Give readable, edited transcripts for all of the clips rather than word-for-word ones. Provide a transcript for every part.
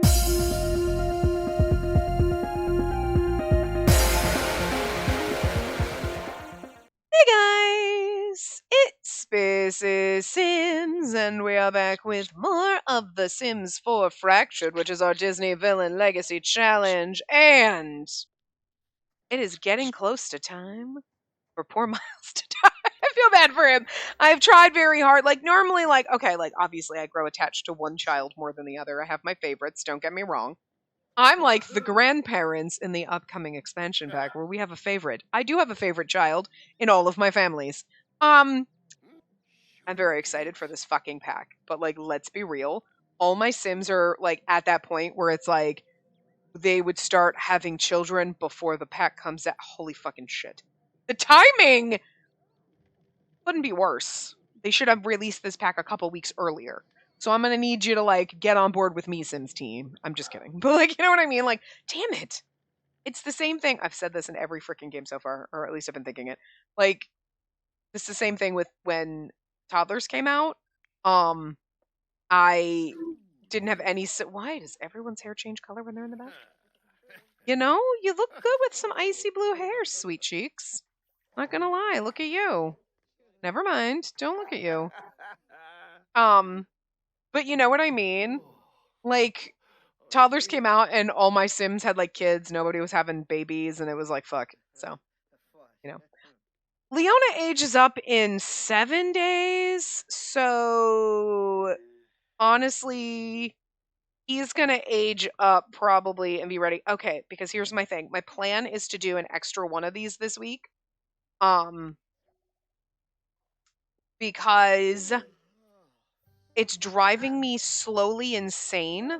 Hey guys, it's Spaces Sims, and we are back with more of The Sims 4 Fractured, which is our Disney Villain Legacy Challenge, and it is getting close to time for poor Miles to die. I feel bad for him. I've tried very hard. Normally, obviously I grow attached to one child more than the other. I have my favorites, don't get me wrong. I'm like the grandparents in the upcoming expansion pack where we have a favorite. I do have a favorite child in all of my families. I'm very excited for this fucking pack, but let's be real. All my Sims are at that point where it's they would start having children before the pack comes out. Holy fucking shit. The timing couldn't be worse. They should have released this pack a couple weeks earlier. So I'm gonna need you to get on board with me, Sims team. I'm just kidding. But you know what I mean? Damn it. It's the same thing. I've said this in every freaking game so far, or at least I've been thinking it. It's the same thing with when toddlers came out. I didn't have any. Why does everyone's hair change color when they're in the back? You know, you look good with some icy blue hair, sweet cheeks. Not gonna lie, look at you. Never mind. Don't look at you. But you know what I mean? Toddlers came out and all my Sims had kids. Nobody was having babies, and it was fuck. So, you know. Leona ages up in 7 days, so honestly, he's gonna age up probably and be ready. Okay, because here's my thing. My plan is to do an extra one of these this week. Because it's driving me slowly insane,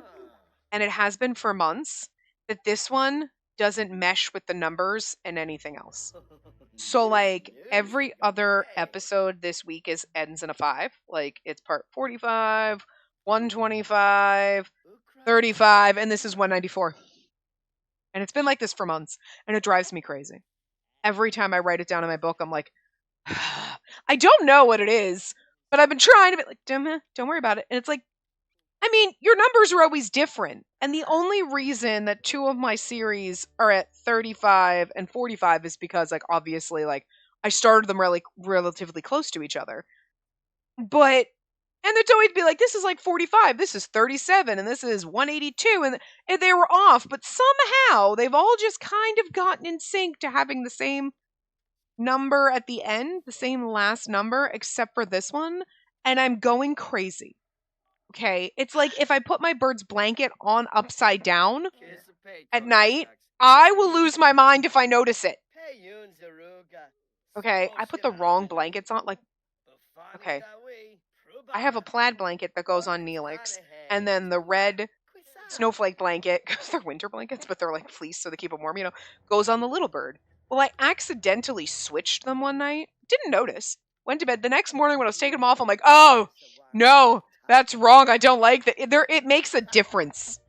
and it has been for months, that this one doesn't mesh with the numbers and anything else. So every other episode this week ends in a 5. It's part 45, 125, 35, and this is 194. And it's been like this for months, and it drives me crazy. Every time I write it down in my book, I'm like, I don't know what it is, but I've been trying to be don't worry about it. And it's I mean, your numbers are always different. And the only reason that 2 of my series are at 35 and 45 is because, obviously, I started them relatively close to each other. But, and it's always be this is 45, this is 37, and this is 182, and they were off. But somehow, they've all just kind of gotten in sync to having the same number at the end, the same last number, except for this one. And I'm going crazy. Okay, it's if I put my bird's blanket on upside down at night, I will lose my mind if I notice it. Okay, I put the wrong blankets on. Okay, I have a plaid blanket that goes on Neelix, and then the red snowflake blanket, because they're winter blankets, but they're fleece, so they keep them warm, goes on the little bird. Well, I accidentally switched them one night, didn't notice, went to bed. The next morning when I was taking them off, I'm oh, no. That's wrong. I don't like that. It makes a difference.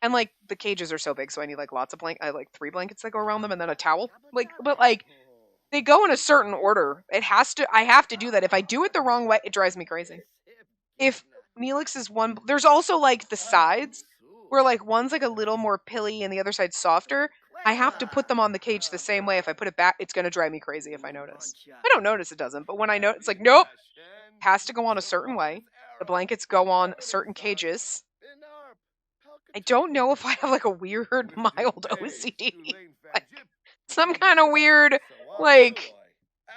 And the cages are so big, so I need lots of blankets. I have 3 blankets that go around them, and then a towel. But they go in a certain order. I have to do that. If I do it the wrong way, it drives me crazy. If Neelix is one, there's also the sides where one's a little more pilly and the other side's softer. I have to put them on the cage the same way. If I put it back, it's gonna drive me crazy if I notice. I don't notice it doesn't, but when I know, it's nope. Has to go on a certain way. The blankets go on certain cages. I don't know if I have a weird mild OCD. Some kind of weird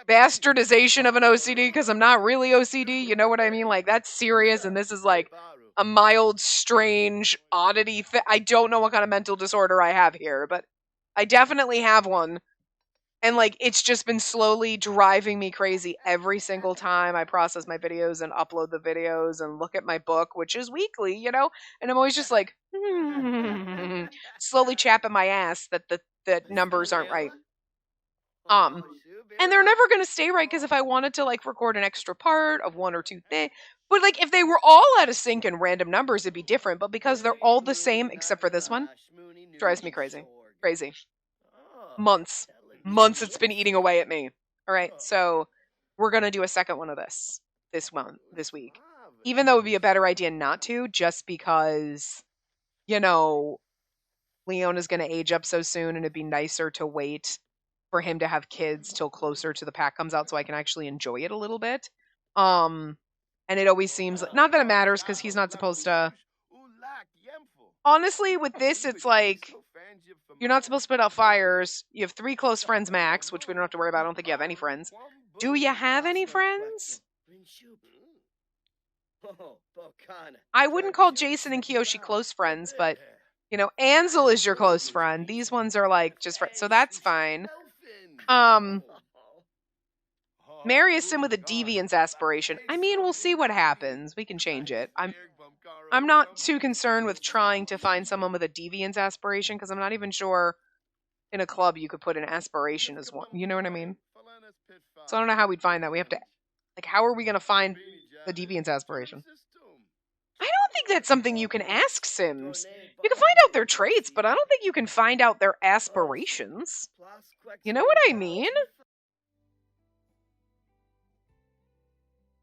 bastardization of an OCD, because I'm not really OCD, you know what I mean? That's serious, and this is a mild, strange oddity. I don't know what kind of mental disorder I have here, but I definitely have one. And it's just been slowly driving me crazy every single time I process my videos and upload the videos and look at my book, which is weekly, and I'm always just slowly chapping my ass that the numbers aren't right. And they're never going to stay right, because if I wanted to record an extra part of 1 or 2 things, but if they were all out of sync in random numbers, it'd be different. But because they're all the same except for this one, drives me crazy. Months it's been eating away at me. All right, so we're going to do a second one of this week. Even though it would be a better idea not to, just because you know, Leona's going to age up so soon and it'd be nicer to wait for him to have kids till closer to the pack comes out so I can actually enjoy it a little bit. And it always seems not that it matters because he's not supposed to. Honestly, with this, it's like you're not supposed to put out fires. You have 3 close friends max, which we don't have to worry about. I don't think you have any friends. Do you have any friends? I wouldn't call Jason and Kiyoshi close friends, but Ansel is your close friend. These ones are like just friends, so that's fine. Marry a sim with a deviance aspiration. I mean, we'll see what happens. We can change it. I'm not too concerned with trying to find someone with a deviance aspiration because I'm not even sure in a club you could put an aspiration as one. You know what I mean? So I don't know how we'd find that. We have to, how are we going to find the deviance aspiration? I don't think that's something you can ask Sims. You can find out their traits, but I don't think you can find out their aspirations. You know what I mean?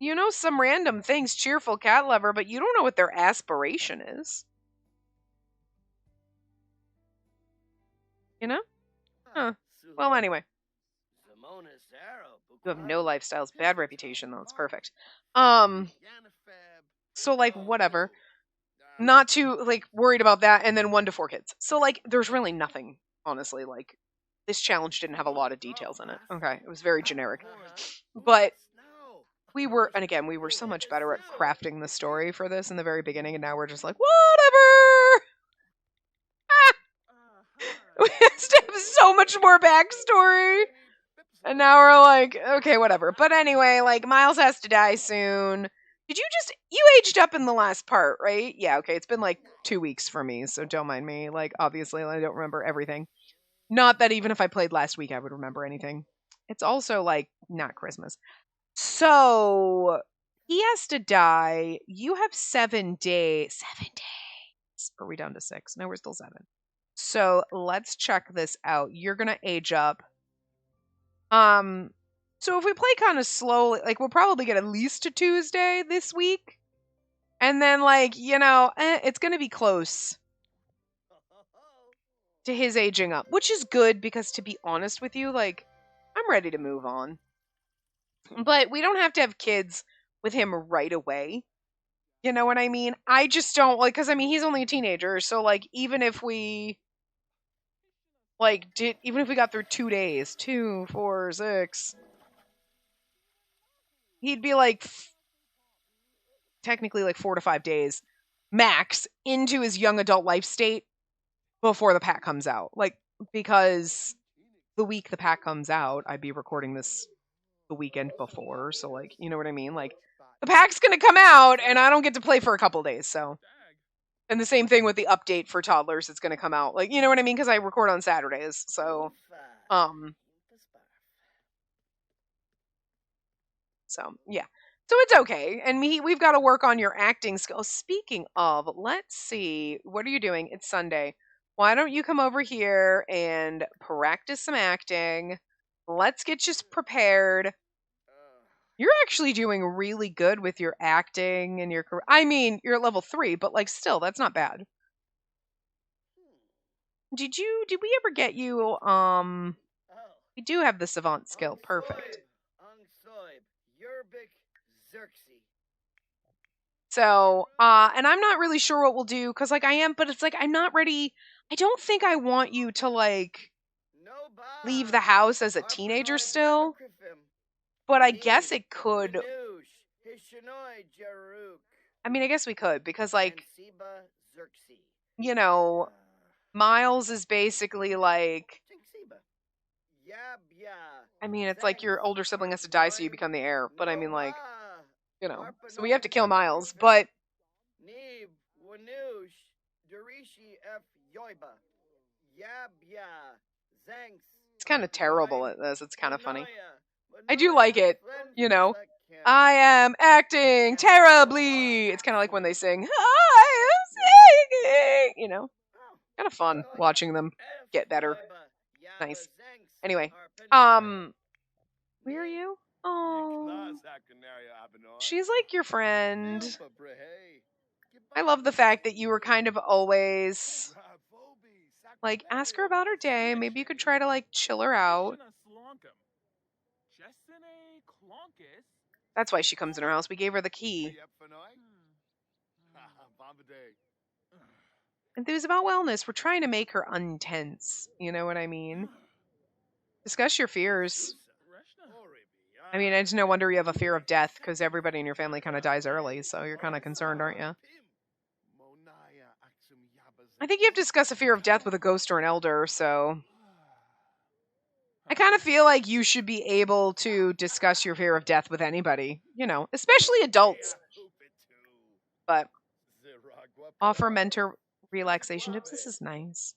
You know some random things, cheerful cat lover, but you don't know what their aspiration is. You know? Huh. Well, anyway. You have no lifestyles. Bad reputation, though. It's perfect. So, whatever. Not too, worried about that. And then 1 to 4 kids. So, there's really nothing, honestly. This challenge didn't have a lot of details in it. Okay. It was very generic. But we were so much better at crafting the story for this in the very beginning. And now we're just like, whatever. We used to have so much more backstory. And now we're like, okay, whatever. But anyway, Miles has to die soon. You aged up in the last part, right? Yeah, okay. It's been 2 weeks for me, so don't mind me. Obviously, I don't remember everything. Not that even if I played last week, I would remember anything. It's also, not Christmas. So, he has to die. You have 7 days. 7 days. Are we down to 6? No, we're still 7. So, let's check this out. You're going to age up. So if we play kind of slowly, we'll probably get at least to Tuesday this week. And then, it's going to be close to his aging up, which is good because, to be honest with you, I'm ready to move on. But we don't have to have kids with him right away. You know what I mean? I just don't, because, he's only a teenager. So, even if we, even if we got through 2 days, 2, 4, 6... he'd be technically 4 to 5 days max into his young adult life state before the pack comes out. Because the week the pack comes out, I'd be recording this the weekend before. So you know what I mean? The pack's going to come out and I don't get to play for a couple days. So, and the same thing with the update for toddlers. It's going to come out. You know what I mean? Because I record on Saturdays. So, yeah. So it's okay. And we've got to work on your acting skills. Speaking of, let's see. What are you doing? It's Sunday. Why don't you come over here and practice some acting? Let's get you prepared. You're actually doing really good with your acting and your career. I mean, you're at level 3, but still, that's not bad. Did we ever get you, we do have the savant skill. Perfect. So, and I'm not really sure what we'll do, because, I am, but it's, I'm not ready. I don't think I want you to, leave the house as a teenager still. But I guess it could. I mean, I guess we could, because, Miles is basically, I mean, it's your older sibling has to die so you become the heir. But I mean, so we have to kill Miles, but it's kind of terrible at this. It's kind of funny. I do like it, I am acting terribly. It's kind of like when they sing, I am singing, kind of fun watching them get better. Nice. Anyway, where are you? Oh, she's your friend. I love the fact that you were kind of always like, ask her about her day. Maybe you could try to like chill her out. That's why she comes in our house. We gave her the key. Enthuse about wellness. We're trying to make her untense. You know what I mean? Discuss your fears. I mean, it's no wonder you have a fear of death because everybody in your family kind of dies early, so you're kind of concerned, aren't you? I think you have to discuss a fear of death with a ghost or an elder, so I kind of feel like you should be able to discuss your fear of death with anybody, you know, especially adults. But offer mentor relaxation tips. This is nice.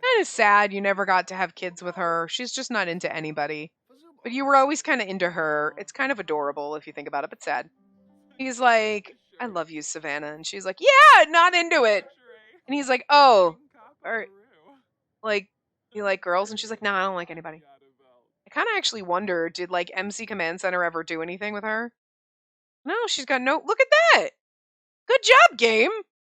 Kind of sad you never got to have kids with her. She's just not into anybody. But you were always kind of into her. It's kind of adorable if you think about it, but sad. He's like, I love you, Savannah. And she's like, yeah, not into it. And he's like, oh, or like, you like girls? And she's like, no, I don't like anybody. I kind of actually wonder, did like MC Command Center ever do anything with her? No, she's got no. Look at that. Good job, game.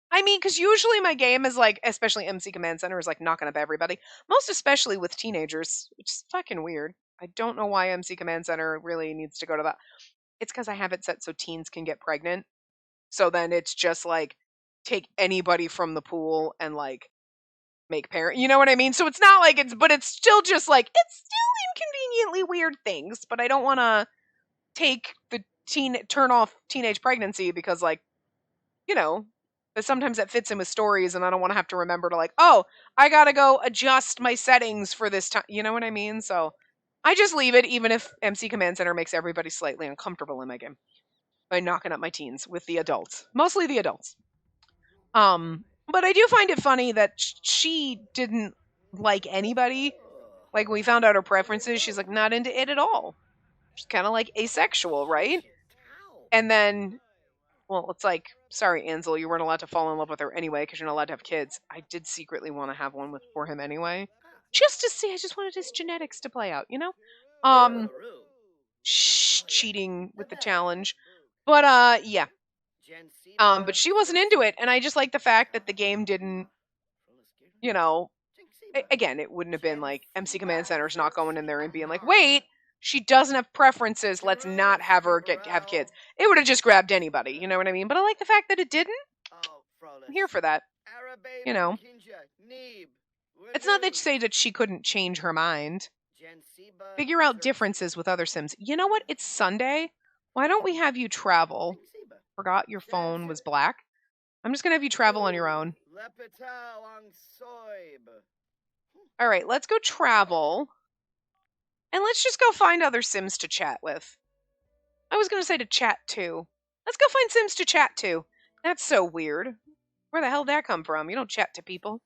I mean, because usually my game is like, especially MC Command Center, is like knocking up everybody. Most especially with teenagers, which is fucking weird. I don't know why MC Command Center really needs to go to that. It's because I have it set so teens can get pregnant. So then it's just like take anybody from the pool and like make parent. You know what I mean? So it's not like but it's still just like it's still inconveniently weird things. But I don't want to take the turn off teenage pregnancy because like, you know, but sometimes that fits in with stories and I don't want to have to remember to like, oh, I got to go adjust my settings for this time. You know what I mean? So I just leave it even if MC Command Center makes everybody slightly uncomfortable in my game by knocking up my teens with the adults, mostly the adults. But I do find it funny that she didn't like anybody. Like when we found out her preferences, she's like not into it at all. She's kind of like asexual, right? And then, well, it's like, sorry, Ansel, you weren't allowed to fall in love with her anyway because you're not allowed to have kids. I did secretly want to have one for him anyway, just to see. I just wanted his genetics to play out, you know. Cheating with the challenge, but yeah. But she wasn't into it, and I just like the fact that the game didn't, you know, again, it wouldn't have been like MC Command Center's not going in there and being like, wait, she doesn't have preferences, let's not have her have kids. It would have just grabbed anybody, you know what I mean? But I like the fact that it didn't. I'm here for that. You know, it's not that to say that she couldn't change her mind. Figure out differences with other Sims. You know what? It's Sunday. Why don't we have you travel? Forgot your phone was black. I'm just gonna have you travel on your own. All right, let's go travel. And let's just go find other Sims to chat with. I was gonna say to chat to. Let's go find Sims to chat to. That's so weird. Where the hell did that come from? You don't chat to people.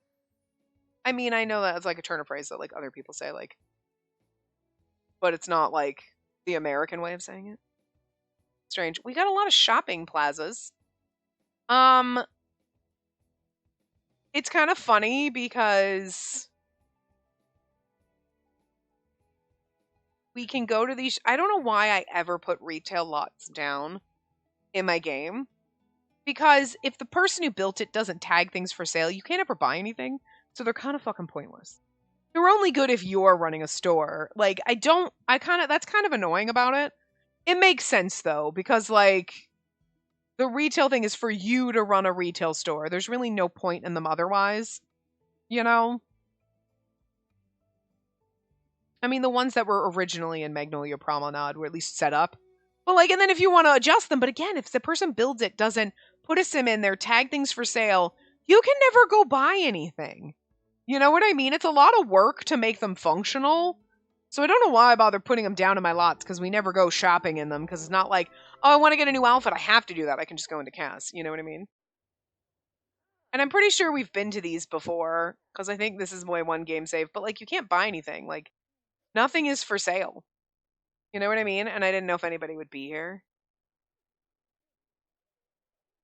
I mean, I know that's like a turn of phrase that like other people say, like, but it's not like the American way of saying it. Strange. We got a lot of shopping plazas. It's kind of funny because we can go to these. I don't know why I ever put retail lots down in my game. Because if the person who built it doesn't tag things for sale, you can't ever buy anything. So they're kind of fucking pointless. They're only good if you're running a store. Like, that's kind of annoying about it. It makes sense though, because like, the retail thing is for you to run a retail store. There's really no point in them otherwise. You know? I mean, the ones that were originally in Magnolia Promenade were at least set up. But like, and then if you want to adjust them, but again, if the person builds it, doesn't put a sim in there, tag things for sale, you can never go buy anything. You know what I mean? It's a lot of work to make them functional. So I don't know why I bother putting them down in my lots, because we never go shopping in them, because it's not like, oh, I want to get a new outfit, I have to do that. I can just go into CAS. You know what I mean? And I'm pretty sure we've been to these before, because I think this is my one game save, but like, you can't buy anything. Like, nothing is for sale. You know what I mean? And I didn't know if anybody would be here.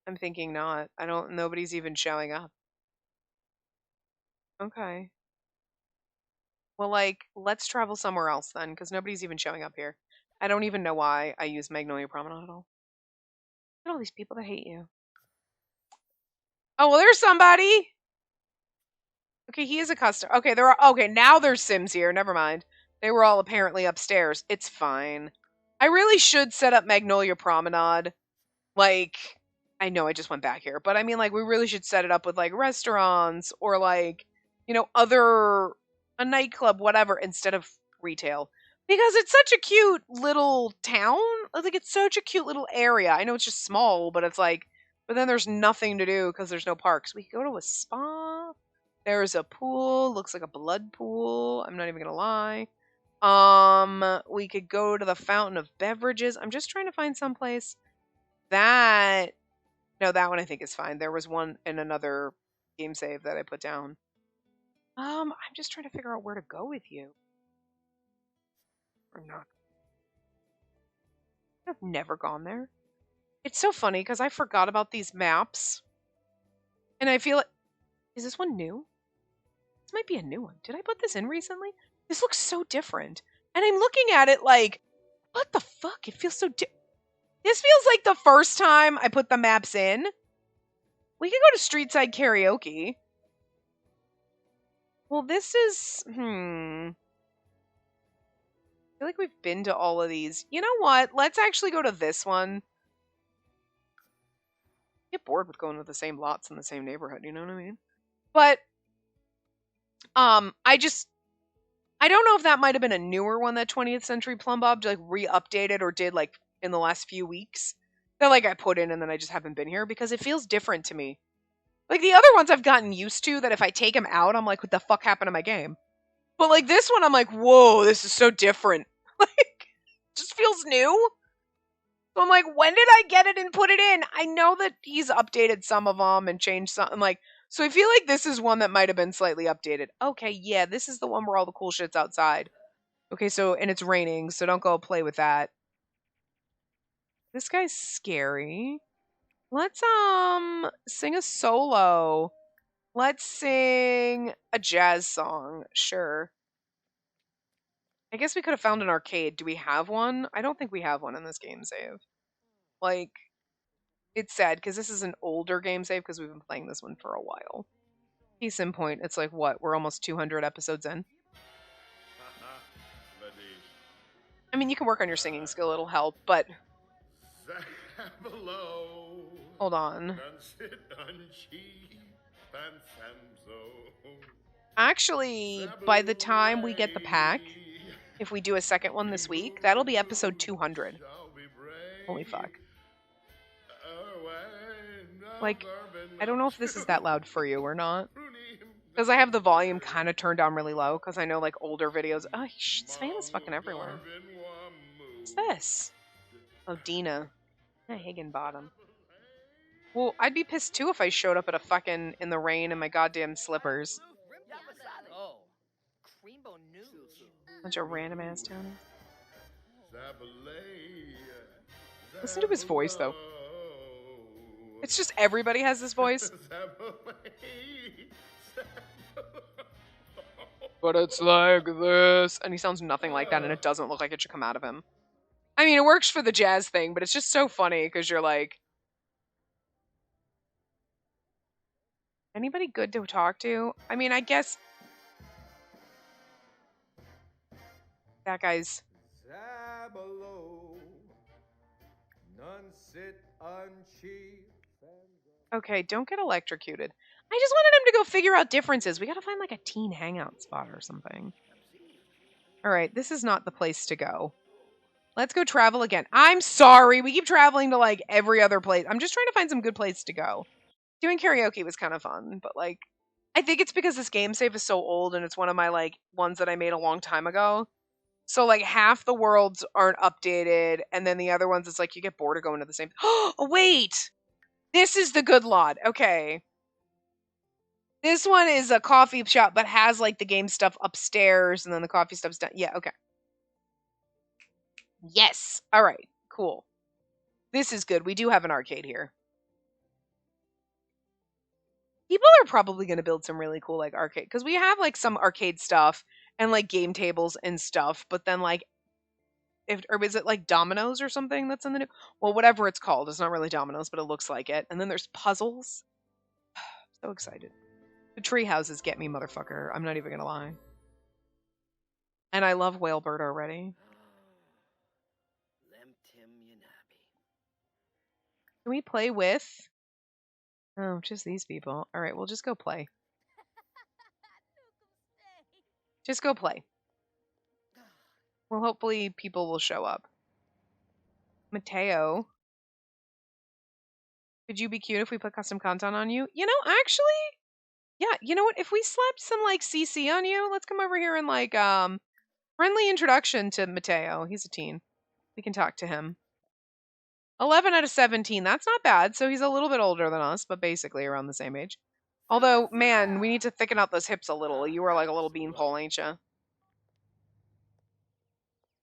I'm thinking not. Nobody's even showing up. Okay. Well, like, let's travel somewhere else then, because nobody's even showing up here. I don't even know why I use Magnolia Promenade at all. Look at all these people that hate you. Oh, well, there's somebody. Okay, he is a customer. Okay, okay, now there's Sims here. Never mind. They were all apparently upstairs. It's fine. I really should set up Magnolia Promenade. Like, I know I just went back here, but I mean, like, we really should set it up with, like, restaurants or, like, a nightclub, whatever, instead of retail. Because it's such a cute little town. Like, it's such a cute little area. I know it's just small, but it's like, but then there's nothing to do because there's no parks. We could go to a spa. There's a pool. Looks like a blood pool. I'm not even gonna lie. We could go to the Fountain of Beverages. I'm just trying to find someplace that no, that one I think is fine. There was one in another game save that I put down. I'm just trying to figure out where to go with you. Or not. I've never gone there. It's so funny because I forgot about these maps. And I feel like, is this one new? This might be a new one. Did I put this in recently? This looks so different. And I'm looking at it like, what the fuck? It feels so This feels like the first time I put the maps in. We could go to Streetside Karaoke. Well, this is... I feel like we've been to all of these. You know what? Let's actually go to this one. I get bored with going to the same lots in the same neighborhood, you know what I mean? But, I don't know if that might have been a newer one that 20th Century Plumb Bob like re-updated or did like in the last few weeks. That like I put in and then I just haven't been here because it feels different to me. Like the other ones I've gotten used to that if I take them out, I'm like, what the fuck happened to my game? But like this one, I'm like, whoa, this is so different. Like, just feels new. So I'm like, when did I get it and put it in? I know that he's updated some of them and changed some. I'm like, so I feel like this is one that might have been slightly updated. Okay, yeah, this is the one where all the cool shit's outside. Okay, so, and it's raining, so don't go play with that. This guy's scary. Let's, sing a solo. Let's sing a jazz song. Sure. I guess we could have found an arcade. Do we have one? I don't think we have one in this game save. Like, it's sad because this is an older game save because we've been playing this one for a while. Case in point, it's like what? We're almost 200 episodes in. I mean, you can work on your singing skill, it'll help, but. Hold on. Actually, by the time we get the pack, if we do a second one this week, that'll be episode 200. Holy fuck. Like, I don't know if this is that loud for you or not. Because I have the volume kind of turned down really low, because I know, like, older videos... Oh, this fan is fucking everywhere. What's this? Oh, Dina. Yeah, Higginbottom. Well, I'd be pissed, too, if I showed up at a fucking... in the rain in my goddamn slippers. Bunch of random-ass townies. Listen to his voice, though. It's just everybody has this voice. But it's like this. And he sounds nothing like that, and it doesn't look like it should come out of him. I mean, it works for the jazz thing, but it's just so funny, because you're like... Anybody good to talk to? I mean, I guess... That guy's... Okay, don't get electrocuted. I just wanted him to go figure out differences. We gotta find like a teen hangout spot or something. Alright, this is not the place to go. Let's go travel again. I'm sorry, we keep traveling to like every other place. I'm just trying to find some good place to go. Doing karaoke was kind of fun, but like, I think it's because this game save is so old and it's one of my like ones that I made a long time ago. So like half the worlds aren't updated, and then the other ones it's like you get bored of going to the same. Oh wait, this is the good lot. Okay, this one is a coffee shop, but has like the game stuff upstairs, and then the coffee stuff's down. Yeah, okay. Yes. All right. Cool. This is good. We do have an arcade here. People are probably going to build some really cool like arcade because we have like some arcade stuff and like game tables and stuff, but then like or is it like dominoes or something that's in the new? Well, whatever it's called, it's not really dominoes, but it looks like it. And then there's puzzles. So excited. The tree houses get me, motherfucker. I'm not even gonna lie. And I love Whalebird already. Can we play with... Oh, just these people. Alright, we'll just go play. Just go play. Well, hopefully people will show up. Mateo. Could you be cute if we put custom content on you? You know, actually... Yeah, you know what? If we slapped some, like, CC on you, let's come over here and, like, friendly introduction to Mateo. He's a teen. We can talk to him. 11 out of 17. That's not bad. So he's a little bit older than us, but basically around the same age. Although, man, we need to thicken out those hips a little. You are like a little beanpole, ain't you? Can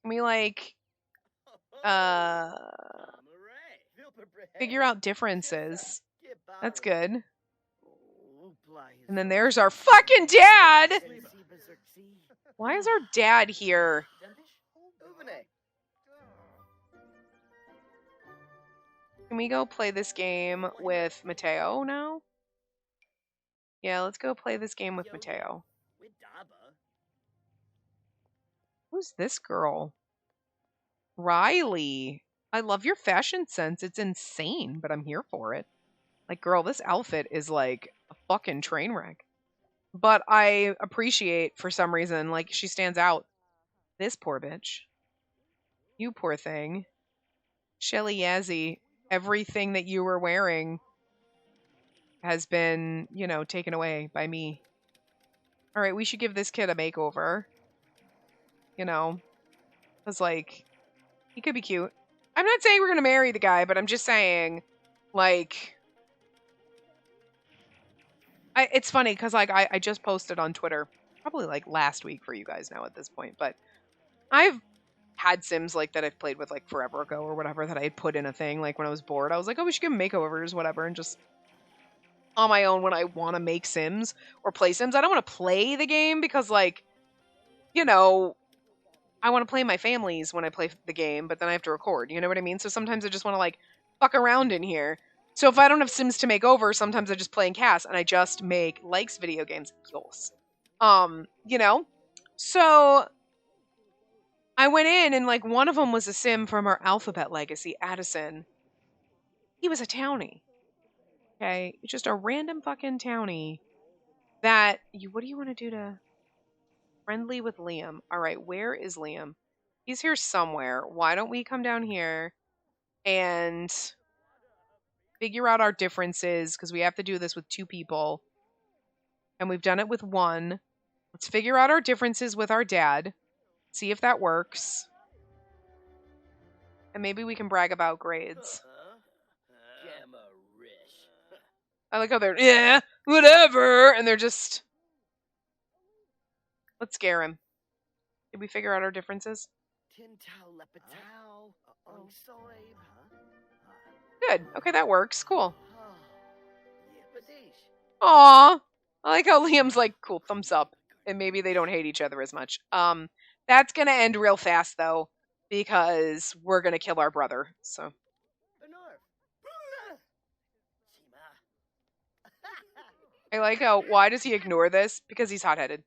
we, like, figure out differences? That's good. And then there's our fucking dad! Why is our dad here? Can we go play this game with Mateo now? Yeah, let's go play this game with Mateo. Who's this girl? Riley. I love your fashion sense. It's insane, but I'm here for it. Like, girl, this outfit is like a fucking train wreck. But I appreciate, for some reason, like, she stands out. This poor bitch. You poor thing. Shelly Yazzie, everything that you were wearing has been, you know, taken away by me. Alright, we should give this kid a makeover. You know. Because, like, he could be cute. I'm not saying we're going to marry the guy, but I'm just saying, like... it's funny, because, like, I just posted on Twitter, probably, like, last week for you guys now at this point, but I've had Sims, like, that I've played with, like, forever ago or whatever, that I had put in a thing, like, when I was bored. I was like, oh, we should give them makeovers, whatever, and just on my own when I want to make Sims or play Sims. I don't want to play the game because, like, you know, I want to play my families when I play the game, but then I have to record, you know what I mean? So sometimes I just want to, like, fuck around in here. So if I don't have Sims to make over, sometimes I just play in cast and I just make likes video games. Yos. You know? So I went in and, like, one of them was a Sim from our Alphabet Legacy, Addison. He was a townie. Okay? Just a random fucking townie that what do you want to do to friendly with Liam? All right, where is Liam? He's here somewhere. Why don't we come down here and figure out our differences, because we have to do this with 2 people. And we've done it with 1. Let's figure out our differences with our dad. See if that works. And maybe we can brag about grades. I like how they're, yeah, whatever. And they're just... Let's scare him. Did we figure out our differences? Good. Okay, that works. Cool. Aw. I like how Liam's like, cool, thumbs up. And maybe they don't hate each other as much. That's gonna end real fast, though, because we're gonna kill our brother, so. I like how, why does he ignore this? Because he's hot-headed.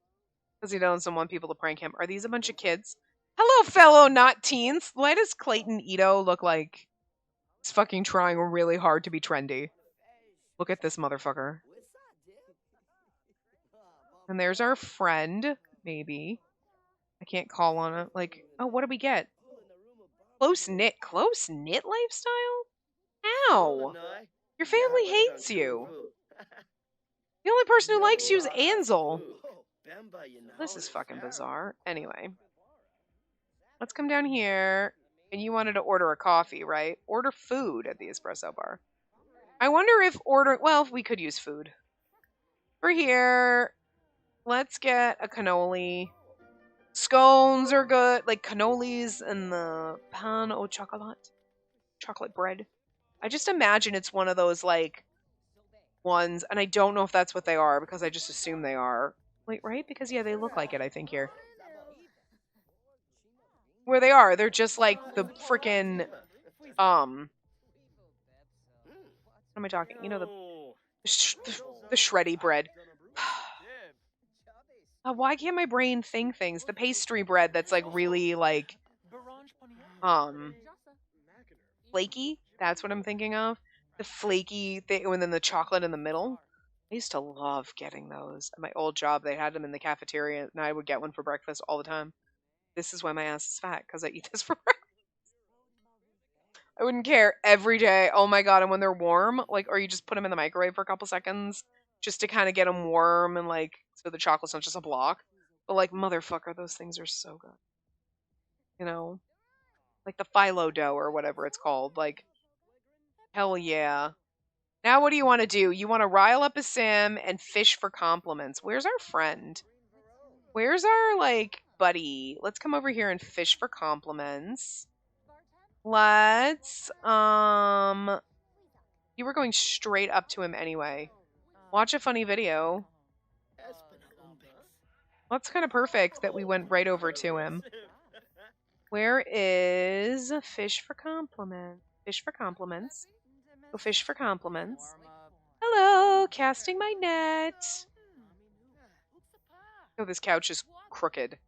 Because he doesn't want people to prank him. Are these a bunch of kids? Hello, fellow not teens. Why does Clayton Ito look like he's fucking trying really hard to be trendy? Look at this motherfucker. And there's our friend, maybe. I can't call on it. Like, oh, what do we get? Close-knit. Close-knit lifestyle? Ow! Your family hates you. The only person who likes you is Ansel. This is fucking bizarre. Anyway. Let's come down here. And you wanted to order a coffee, right? Order food at the espresso bar. I wonder if well, we could use food. We're here. Let's get a cannoli. Scones are good. Like cannolis and the pan au chocolat. Chocolate bread. I just imagine it's one of those, like, ones. And I don't know if that's what they are because I just assume they are. Wait, right? Because, yeah, they look like it, I think, here. Where they are. They're just like the freaking, what am I talking? You know, The shreddy bread. Why can't my brain think things? The pastry bread that's like really like flaky. That's what I'm thinking of. The flaky thing, and then the chocolate in the middle. I used to love getting those. At my old job, they had them in the cafeteria, and I would get one for breakfast all the time. This is why my ass is fat, because I eat this for breakfast. I wouldn't care every day. Oh my god! And when they're warm, like, or you just put them in the microwave for a couple seconds, just to kind of get them warm and like, so the chocolate's not just a block. But like, motherfucker, those things are so good. You know, like the phyllo dough or whatever it's called. Like, hell yeah. Now what do you want to do? You want to rile up a sim and fish for compliments. Where's our friend? Where's our like buddy? Let's come over here and fish for compliments. Let's you were going straight up to him anyway. Watch a funny video. That's kind of perfect that we went right over to him. Where is fish for compliments? Fish for compliments. Go fish for compliments. Hello, casting my net. Oh, this couch is crooked.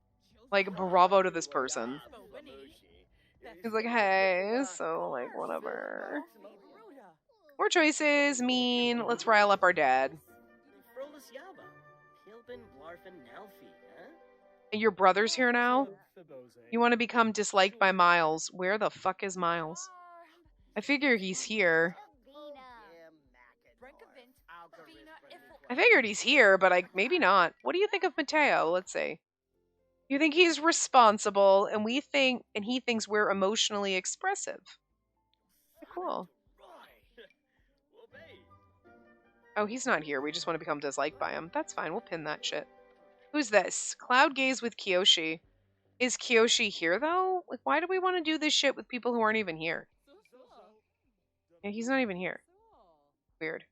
Like, bravo to this person. He's like, hey, so, like, whatever. More choices mean let's rile up our dad. Your brother's here now? You want to become disliked by Miles. Where the fuck is Miles? I figure he's here. I figured he's here, but maybe not. What do you think of Mateo? Let's see. You think he's responsible, and he thinks we're emotionally expressive. Cool. Oh, he's not here. We just want to become disliked by him. That's fine. We'll pin that shit. Who's this? Cloud gaze with Kiyoshi. Is Kiyoshi here, though? Like, why do we want to do this shit with people who aren't even here? Yeah, he's not even here. Weird.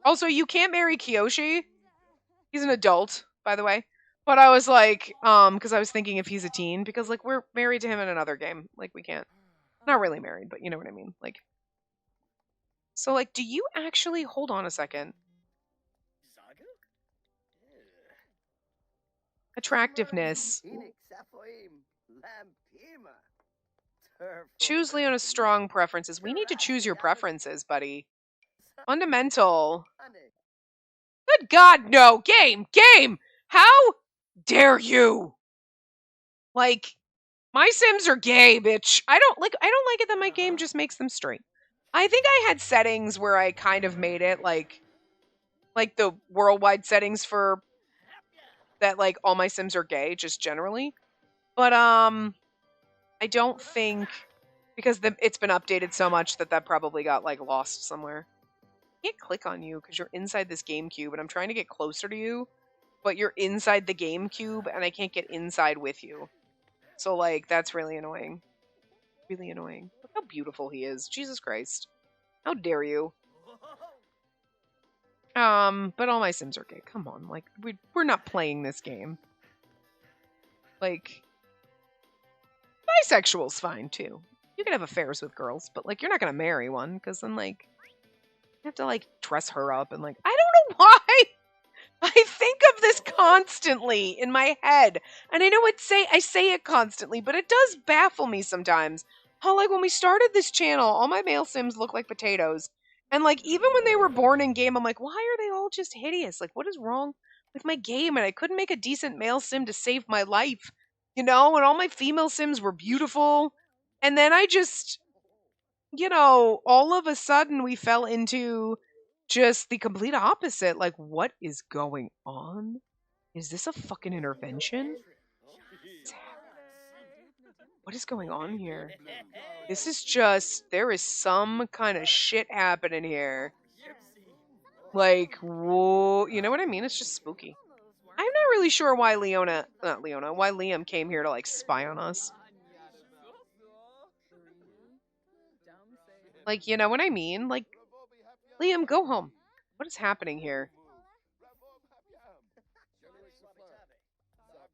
Also, you can't marry Kiyoshi. He's an adult, by the way. But I was like, because I was thinking if he's a teen, because, like, we're married to him in another game. Like, we can't. Not really married, but you know what I mean. Like, so, like, do you actually... Hold on a second. Attractiveness. Choose Leona's strong preferences. We need to choose your preferences, buddy. Fundamental. Good God, no! Game! How dare you? Like, my Sims are gay, bitch. I don't like it that my game just makes them straight. I think I had settings where I kind of made it like the worldwide settings for that, like, all my Sims are gay, just generally. But I don't think, because it's been updated so much that probably got, like, lost somewhere. I can't click on you because you're inside this GameCube, and I'm trying to get closer to you, but you're inside the GameCube, and I can't get inside with you. So, like, that's really annoying. Really annoying. Look how beautiful he is. Jesus Christ. How dare you? But all my Sims are gay. Come on, like, we're not playing this game. Like, bisexual's fine, too. You can have affairs with girls, but, like, you're not gonna marry one, because then, like, you have to, like, dress her up and, like, I don't know why! I think of this constantly in my head. And I know I say it constantly, but it does baffle me sometimes. How, like, when we started this channel, all my male Sims look like potatoes. And, like, even when they were born in game, I'm like, why are they all just hideous? Like, what is wrong with my game? And I couldn't make a decent male Sim to save my life. You know? And all my female Sims were beautiful. And then I just, all of a sudden we fell into just the complete opposite. Like, what is going on? Is this a fucking intervention? What is going on here? This is just, there is some kind of shit happening here. Like, whoa, you know what I mean? It's just spooky. I'm not really sure why why Liam came here to, like, spy on us. Like, you know what I mean? Like, Liam, go home. What is happening here?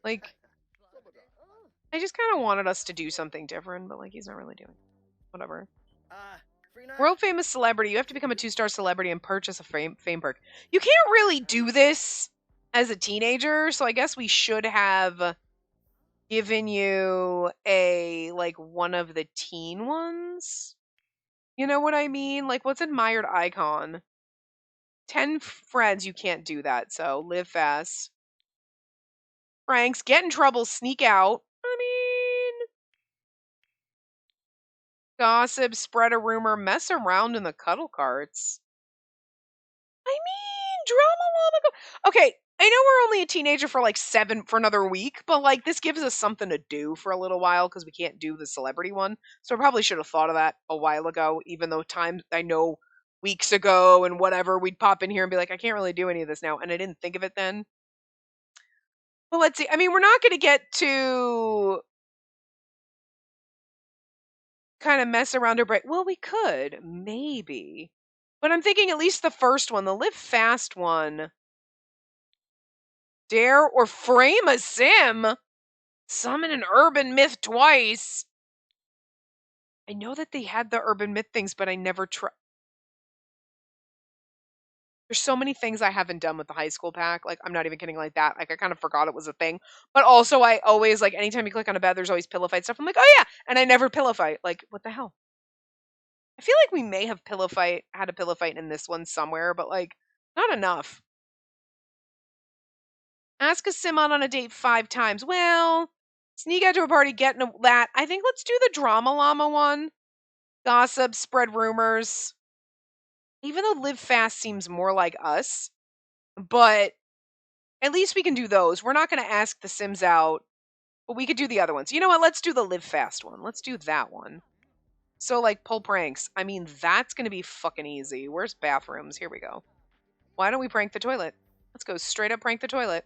Like, I just kind of wanted us to do something different, but, like, he's not really doing it. Whatever. World famous celebrity. You have to become a 2-star celebrity and purchase a fame perk. You can't really do this as a teenager, so I guess we should have given you a, like, one of the teen ones. You know what I mean? Like, what's admired icon? 10 friends, you can't do that, so live fast. Franks, get in trouble, sneak out. I mean, gossip, spread a rumor, mess around in the cuddle carts. I mean, drama llama. Okay, I know we're only a teenager for like for another week, but like this gives us something to do for a little while because we can't do the celebrity one. So I probably should have thought of that a while ago, even though times I know weeks ago and whatever, we'd pop in here and be like, I can't really do any of this now. And I didn't think of it then. But let's see. I mean, we're not going to get to kind of mess around or break. Well, we could, maybe. But I'm thinking at least the first one, the live fast one. Dare or frame a sim? Summon an urban myth twice. I know that they had the urban myth things, but I never tried. There's so many things I haven't done with the high school pack. Like, I'm not even kidding like that. Like, I kind of forgot it was a thing. But also, I always, like, anytime you click on a bed, there's always pillow fight stuff. I'm like, oh yeah. And I never pillow fight. Like, what the hell? I feel like we may have had a pillow fight in this one somewhere, but like, not enough. Ask a sim out on a date 5 times. Well, sneak out to a party, get in that. I think let's do the drama llama one. Gossip, spread rumors. Even though live fast seems more like us, but at least we can do those. We're not going to ask the sims out, but we could do the other ones. You know what? Let's do the live fast one. Let's do that one. So, like, pull pranks. I mean, that's going to be fucking easy. Where's bathrooms? Here we go. Why don't we prank the toilet? Let's go straight up prank the toilet.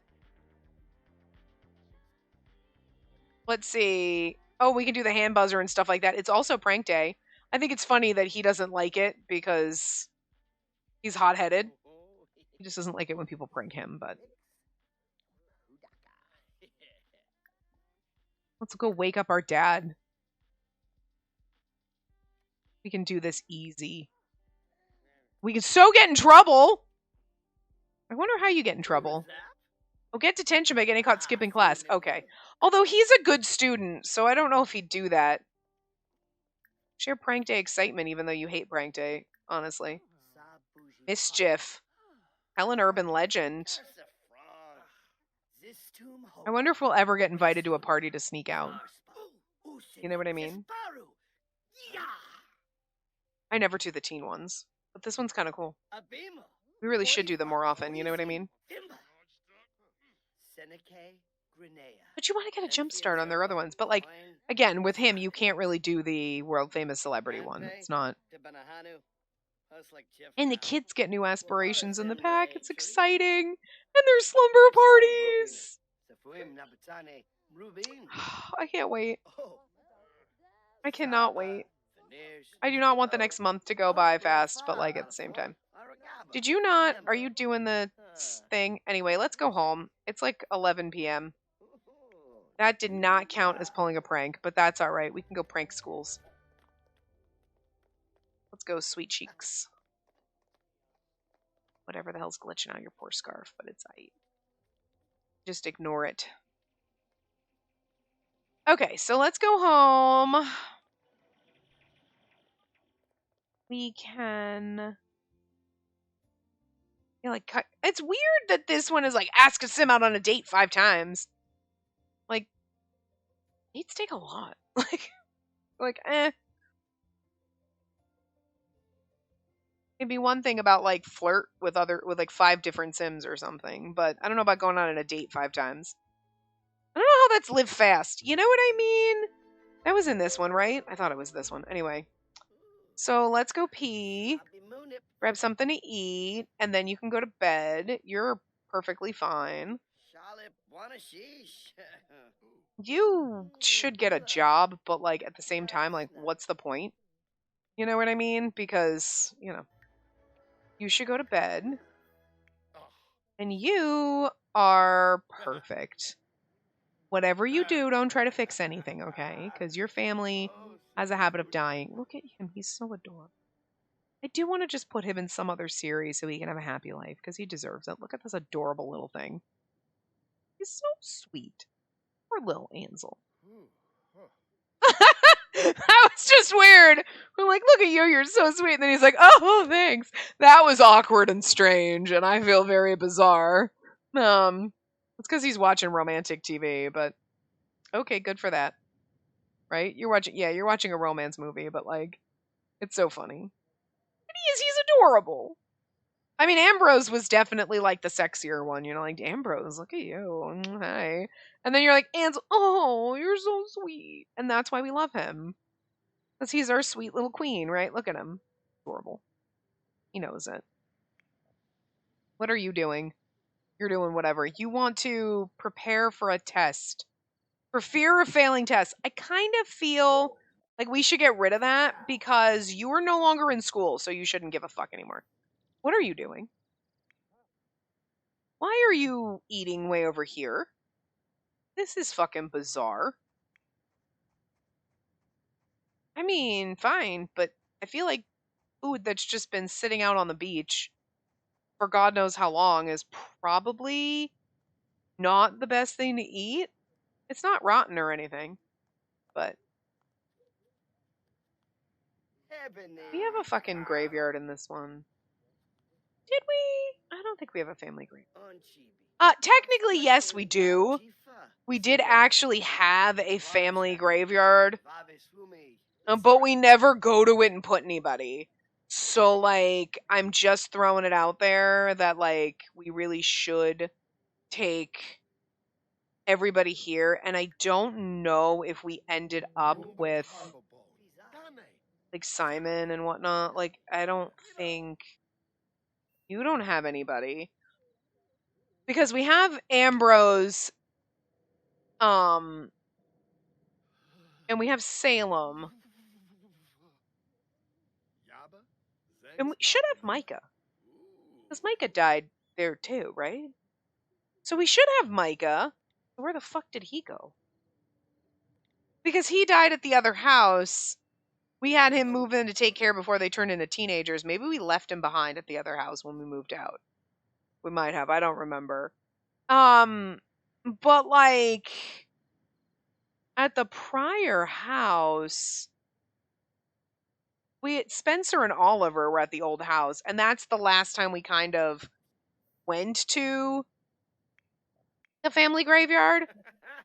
Let's see. Oh, we can do the hand buzzer and stuff like that. It's also prank day. I think it's funny that he doesn't like it because he's hot-headed. He just doesn't like it when people prank him, but... Let's go wake up our dad. We can do this easy. We can so get in trouble! I wonder how you get in trouble. Oh, get detention by getting caught skipping class. Okay. Although he's a good student, so I don't know if he'd do that. Share prank day excitement, even though you hate prank day, honestly. Mischief. Helen Urban Legend. I wonder if we'll ever get invited to a party to sneak out. You know what I mean? I never do the teen ones, but this one's kind of cool. We really should do them more often, you know what I mean? But you want to get a jump start on their other ones. But, like, again, with him, you can't really do the world famous celebrity one. It's not. And the kids get new aspirations in the pack. It's exciting. And there's slumber parties. I can't wait. I cannot wait. I do not want the next month to go by fast, but, like, at the same time. Did you not? Are you doing the thing? Anyway, let's go home. It's like 11 p.m. That did not count as pulling a prank, but that's all right. We can go prank schools. Let's go, sweet cheeks. Whatever the hell's glitching out your poor scarf, but it's aight. Just ignore it. Okay, so let's go home. We can... Yeah, like, it's weird that this one is like, ask a sim out on a date 5 times. Like, dates take a lot. Like, eh. It'd be one thing about, like, flirt with like 5 different sims or something, but I don't know about going on a date 5 times. I don't know how that's live fast. You know what I mean? That was in this one, right? I thought it was this one. Anyway. So let's go pee. Grab something to eat, and then you can go to bed. You're perfectly fine. You should get a job, but, like, at the same time, like, what's the point? You know what I mean? Because, you know, you should go to bed. And you are perfect. Whatever you do, don't try to fix anything, okay? Because your family has a habit of dying. Look at him. He's so adorable. I do want to just put him in some other series so he can have a happy life because he deserves it. Look at this adorable little thing. He's so sweet. Poor little Ansel. That was just weird. We're like, look at you, you're so sweet. And then he's like, oh, thanks. That was awkward and strange, and I feel very bizarre. It's because he's watching romantic TV, but okay, good for that. Right? You're watching a romance movie, but like, it's so funny. And he's adorable. I mean, Ambrose was definitely like the sexier one, you know, like Ambrose, look at you, hi. And then you're like, Ansel, oh, you're so sweet, and that's why we love him, because he's our sweet little queen, right? Look at him, adorable. He knows it. What are you doing? You're doing whatever. You want to prepare for a test, for fear of failing tests. I kind of feel like we should get rid of that because you are no longer in school, so you shouldn't give a fuck anymore. What are you doing? Why are you eating way over here? This is fucking bizarre. I mean, fine, but I feel like food that's just been sitting out on the beach for God knows how long is probably not the best thing to eat. It's not rotten or anything, but we have a fucking graveyard in this one. Did we? I don't think we have a family graveyard. Technically, yes, we do. We did actually have a family graveyard, but we never go to it and put anybody. So, like, I'm just throwing it out there that, like, we really should take everybody here. And I don't know if we ended up with, like, Simon and whatnot. Like, I don't think... You don't have anybody. Because we have Ambrose, and we have Salem. And we should have Micah. Because Micah died there too, right? So we should have Micah. Where the fuck did he go? Because he died at the other house. We had him move in to take care before they turned into teenagers. Maybe we left him behind at the other house when we moved out. We might have. I don't remember. But like at the prior house, Spencer and Oliver were at the old house, and that's the last time we kind of went to the family graveyard.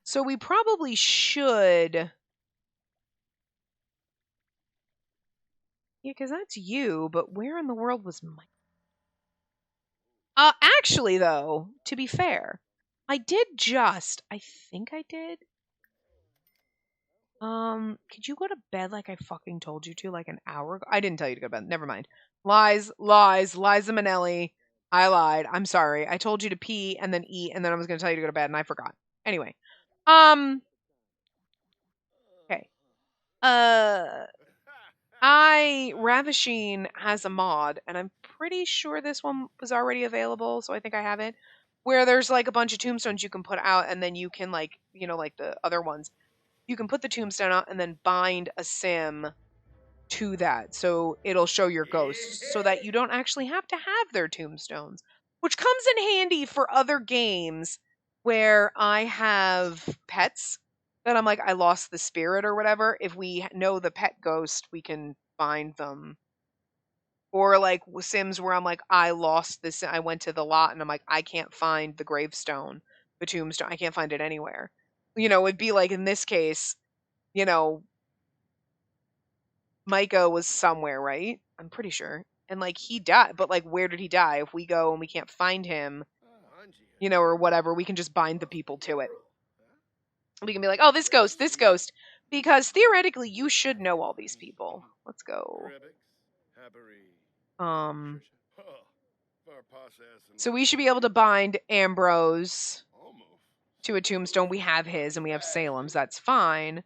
So we probably should. Yeah, because that's you, but where in the world was Mike? Actually, though, to be fair, I think I did. Could you go to bed like I fucking told you to like an hour ago? I didn't tell you to go to bed. Never mind. Lies, Liza Minnelli. I lied. I'm sorry. I told you to pee and then eat, and then I was going to tell you to go to bed, and I forgot. Anyway. Okay. Ravishing has a mod, and I'm pretty sure this one was already available, so I think I have it, where there's like a bunch of tombstones you can put out, and then you can like, you know, like the other ones, you can put the tombstone out and then bind a sim to that, so it'll show your ghosts, so that you don't actually have to have their tombstones, which comes in handy for other games where I have pets that I'm like, I lost the spirit or whatever. If we know the pet ghost, we can find them. Or like Sims where I'm like, I lost this. I went to the lot and I'm like, I can't find the gravestone, the tombstone. I can't find it anywhere. You know, it'd be like in this case, you know, Micah was somewhere, right? I'm pretty sure. And like he died, but like where did he die? If we go and we can't find him, you know, or whatever, we can just bind the people to it. We can be like, oh, this ghost. Because theoretically, you should know all these people. Let's go. So we should be able to bind Ambrose to a tombstone. We have his, and we have Salem's. That's fine.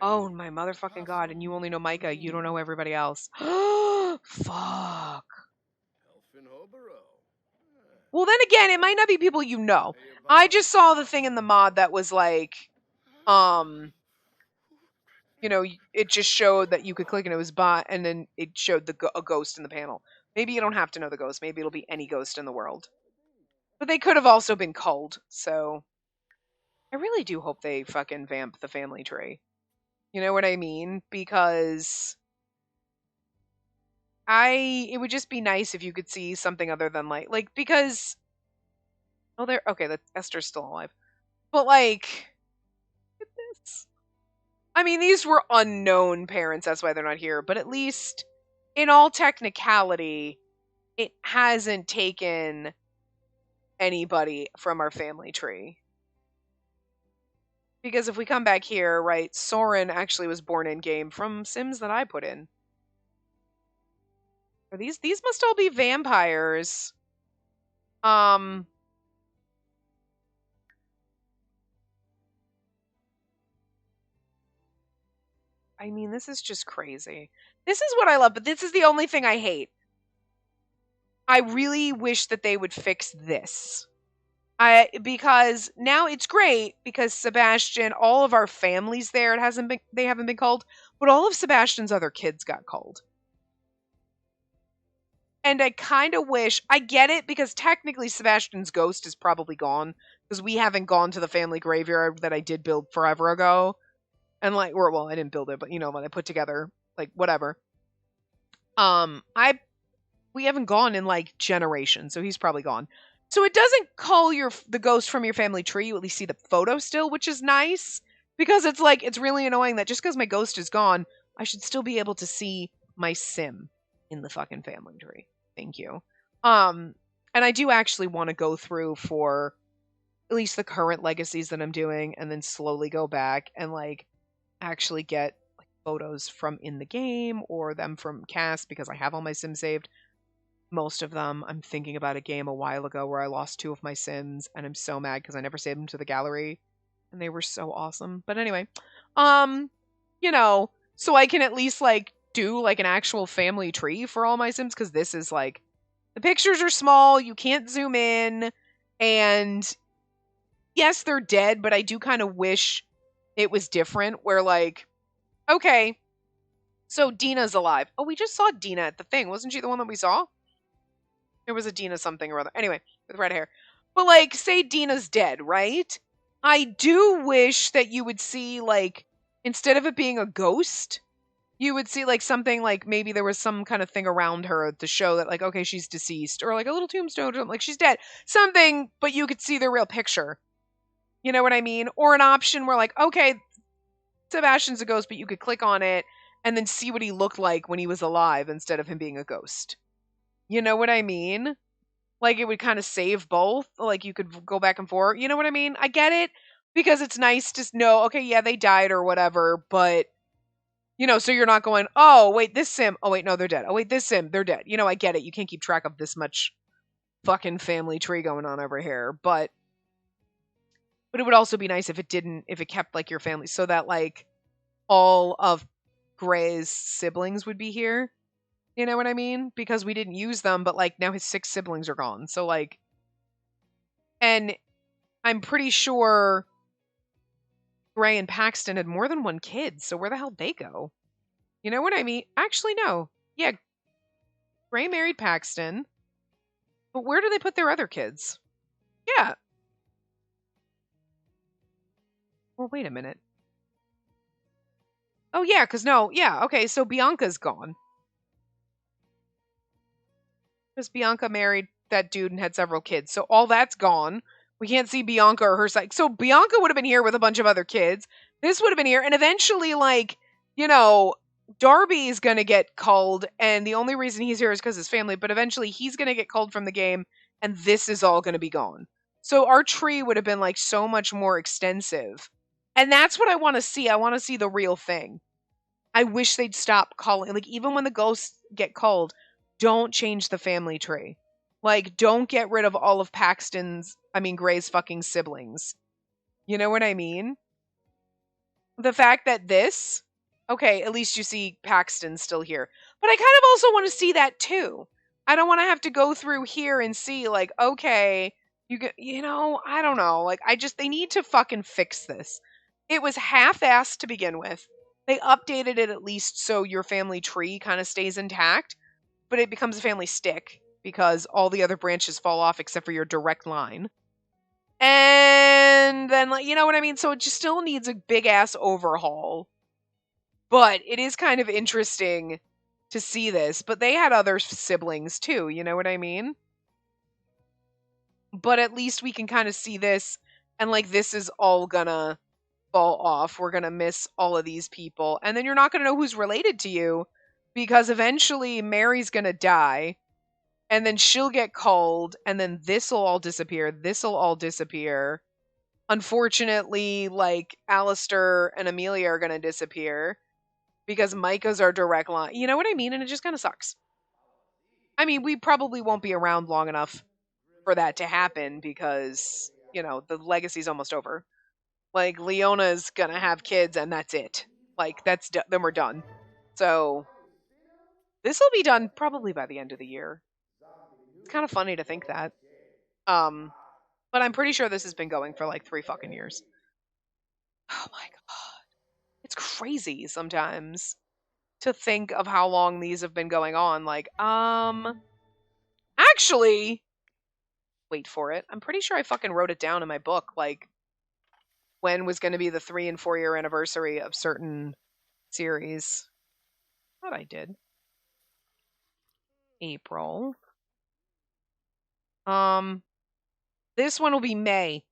Oh, my motherfucking God. And you only know Micah. You don't know everybody else. Fuck. Well, then again, it might not be people you know. I just saw the thing in the mod that was like, you it just showed that you could click and it was bot, and then it showed a ghost in the panel. Maybe you don't have to know the ghost. Maybe it'll be any ghost in the world. But they could have also been culled, so I really do hope they fucking vamp the family tree. You know what I mean? Because it would just be nice if you could see something other than because okay, Esther's still alive. But like, look at this. I mean, these were unknown parents, that's why they're not here, but at least in all technicality, it hasn't taken anybody from our family tree. Because if we come back here, right, Soren actually was born in game from Sims that I put in. Are these must all be vampires. I mean, this is just crazy. This is what I love, but this is the only thing I hate. I really wish that they would fix this. Because now it's great because Sebastian, all of our families there, they haven't been called, but all of Sebastian's other kids got called. And I kind of wish, I get it because technically Sebastian's ghost is probably gone because we haven't gone to the family graveyard that I did build forever ago. And I didn't build it, but when I put together, whatever. We haven't gone in generations, so he's probably gone. So it doesn't call the ghost from your family tree. You at least see the photo still, which is nice because it's really annoying that just because my ghost is gone, I should still be able to see my sim in the fucking family tree. Thank you. And I do actually want to go through for at least the current legacies that I'm doing and then slowly go back and actually get photos from in the game or them from cast because I have all my sims saved. Most of them. I'm thinking about a game a while ago where I lost 2 of my sims and I'm so mad because I never saved them to the gallery and they were so awesome. But anyway, so I can at least do an actual family tree for all my sims because this is the pictures are small, you can't zoom in, and yes, they're dead, but I do kind of wish it was different where okay, so Dina's alive. Oh, we just saw Dina at the thing. Wasn't she the one that we saw? There was a Dina something or other. Anyway, with red hair. But say Dina's dead, right? I do wish that you would see instead of it being a ghost, you would see something maybe there was some kind of thing around her to show that okay, she's deceased, or a little tombstone, or something, she's dead. Something, but you could see the real picture. You know what I mean? Or an option where okay, Sebastian's a ghost, but you could click on it and then see what he looked like when he was alive instead of him being a ghost. You know what I mean? It would kind of save both. You could go back and forth. You know what I mean? I get it because it's nice to know, okay, yeah, they died or whatever, but so you're not going, oh, wait, this sim. Oh, wait, no, they're dead. Oh, wait, this sim, they're dead. I get it. You can't keep track of this much fucking family tree going on over here, but it would also be nice if it kept your family so that all of Gray's siblings would be here. You know what I mean? Because we didn't use them, but now his 6 siblings are gone. So and I'm pretty sure Gray and Paxton had more than one kid. So where the hell they go? You know what I mean? Actually, no. Yeah. Gray married Paxton. But where do they put their other kids? Yeah. Well, wait a minute. Oh, yeah, because no. Yeah, okay, so Bianca's gone. Because Bianca married that dude and had several kids. So all that's gone. We can't see Bianca or her side. So Bianca would have been here with a bunch of other kids. This would have been here. And eventually, Darby's going to get culled. And the only reason he's here is because his family. But eventually, he's going to get culled from the game. And this is all going to be gone. So our tree would have been so much more extensive. And that's what I want to see. I want to see the real thing. I wish they'd stop calling. Even when the ghosts get culled, don't change the family tree. Don't get rid of all of Gray's fucking siblings. You know what I mean? The fact that okay, at least you see Paxton still here. But I kind of also want to see that too. I don't want to have to go through here and see okay, I don't know. They need to fucking fix this. It was half-assed to begin with. They updated it at least so your family tree kind of stays intact, but it becomes a family stick because all the other branches fall off except for your direct line. And then, like, you know what I mean? So it just still needs a big ass overhaul. But it is kind of interesting to see this. But they had other siblings too, you know what I mean? But at least we can kind of see this, and like, this is all gonna fall off. We're gonna miss all of these people. And then you're not gonna know who's related to you because eventually Mary's gonna die. And then she'll get called, and then this'll all disappear. This'll all disappear. Unfortunately, like, Alistair and Amelia are gonna disappear because Micah's our direct line. You know what I mean? And it just kind of sucks. I mean, we probably won't be around long enough for that to happen because, you know, the legacy's almost over. Like, Leona's gonna have kids and that's it. Like, then we're done. So, this will be done probably by the end of the year. It's kind of funny to think that. But I'm pretty sure this has been going for like 3 fucking years. Oh my god. It's crazy sometimes to think of how long these have been going on. Like, actually, wait for it. I'm pretty sure I fucking wrote it down in my book, like, when was going to be the 3 and 4 year anniversary of certain series. I thought I did. April. This one will be May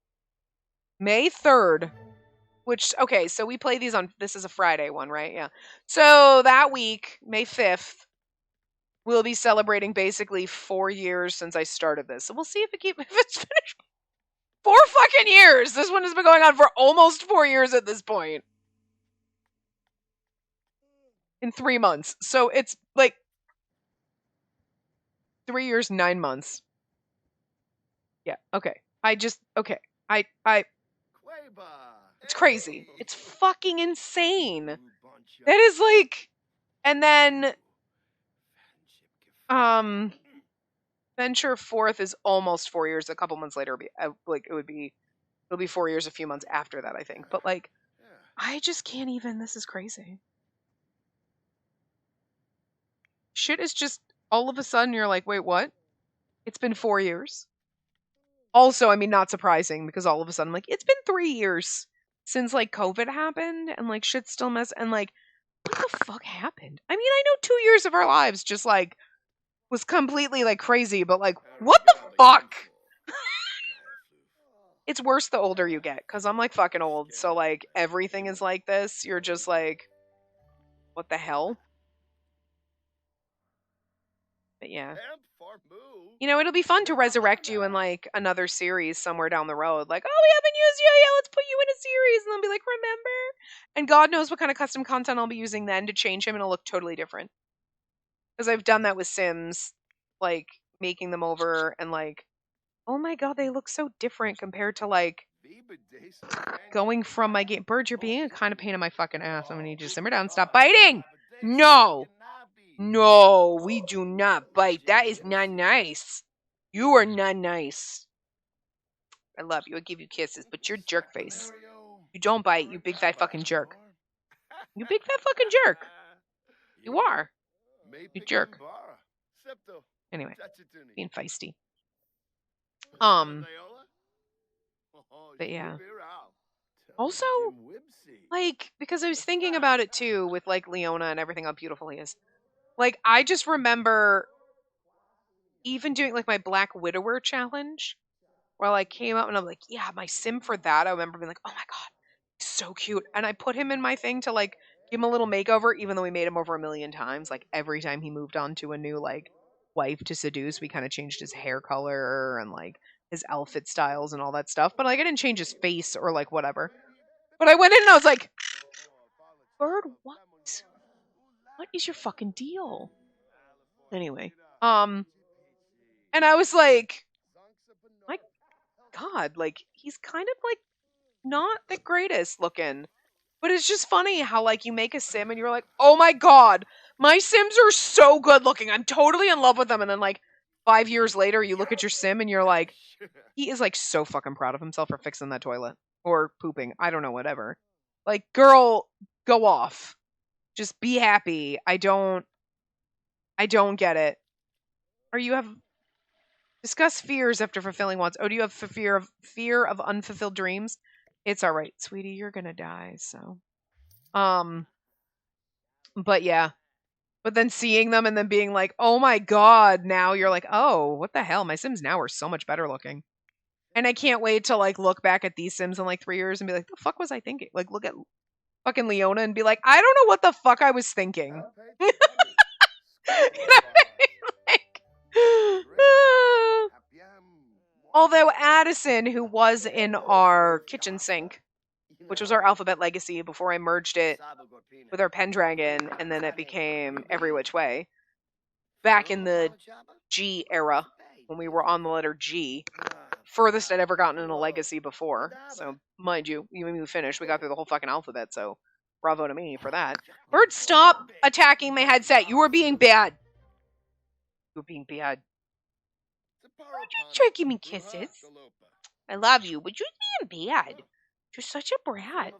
3rd. Which, okay, so we play these on, this is a Friday one, right? Yeah. So that week, May 5th, we'll be celebrating basically 4 years since I started this. So we'll see if it's finished. 4 fucking years! This one has been going on for almost 4 years at this point. In 3 months. So it's like 3 years, 9 months. Yeah, okay. It's crazy. It's fucking insane. That is like, and then, Venture Forth is almost 4 years. A couple months later, it'll be 4 years a few months after that, I think. But like, I just can't even. This is crazy. Shit is just all of a sudden you're like, wait, what? It's been 4 years. Also, I mean, not surprising because all of a sudden, like, it's been 3 years since like COVID happened, and like shit's still and like, what the fuck happened? I mean, I know 2 years of our lives just like was completely like crazy, but like, what the fuck? It's worse the older you get because I'm like fucking old, so like everything is like this. You're just like, what the hell? But yeah. You know, it'll be fun to resurrect you in like another series somewhere down the road. Like, oh, we haven't used you. Yeah, let's put you in a series. And I'll be like, remember? And God knows what kind of custom content I'll be using then to change him and it'll look totally different. Because I've done that with Sims, like making them over and like, oh my god, they look so different compared to like going from my game. Bird, you're being a kind of pain in my fucking ass. I'm gonna need you to simmer down. Stop biting! No! No, we do not bite. That is not nice. You are not nice. I love you. I give you kisses, but you're jerk face. You don't bite, you big fat fucking jerk. You big fat fucking jerk. You are. You jerk. Anyway, being feisty. But yeah. Also, like, because I was thinking about it too with like Leona and everything, how beautiful he is. Like, I just remember even doing like my Black Widower challenge where I like came up and I'm like, yeah, my sim for that. I remember being like, oh my god, he's so cute. And I put him in my thing to like give him a little makeover, even though we made him over 1,000,000 times. Like every time he moved on to a new like wife to seduce, we kind of changed his hair color and like his outfit styles and all that stuff. But like I didn't change his face or like whatever. But I went in and I was like, Bird, what? What is your fucking deal? Anyway, and I was like, my god, like he's kind of like not the greatest looking. But it's just funny how like you make a sim and you're like, oh my god, my sims are so good looking. I'm totally in love with them. And then like 5 years later, you look at your sim and you're like, he is like so fucking proud of himself for fixing that toilet or pooping. I don't know, whatever. Like, girl, go off. Just be happy. I don't get it. Or you have discuss fears after fulfilling wants. Oh, do you have fear of unfulfilled dreams? It's all right, sweetie. You're gonna die. So, um, but yeah. But then seeing them and then being like, oh my god, now you're like, oh, what the hell? My Sims now are so much better looking. And I can't wait to like look back at these Sims in like 3 years and be like, the fuck was I thinking? Like look at fucking Leona and be like, I don't know what the fuck I was thinking. You know what I mean? Like, although Addison, who was in our kitchen sink, which was our Alphabet Legacy before I merged it with our Pendragon, and then it became Every Which Way. Back in the G era, when we were on the letter G, furthest I'd ever gotten in a Legacy before. So, mind you, when we finished, we got through the whole fucking alphabet, so bravo to me for that. Bird, stop attacking my headset. You were being bad. You were being bad. Why don't you try to give me kisses? I love you, but you're being bad. You're such a brat.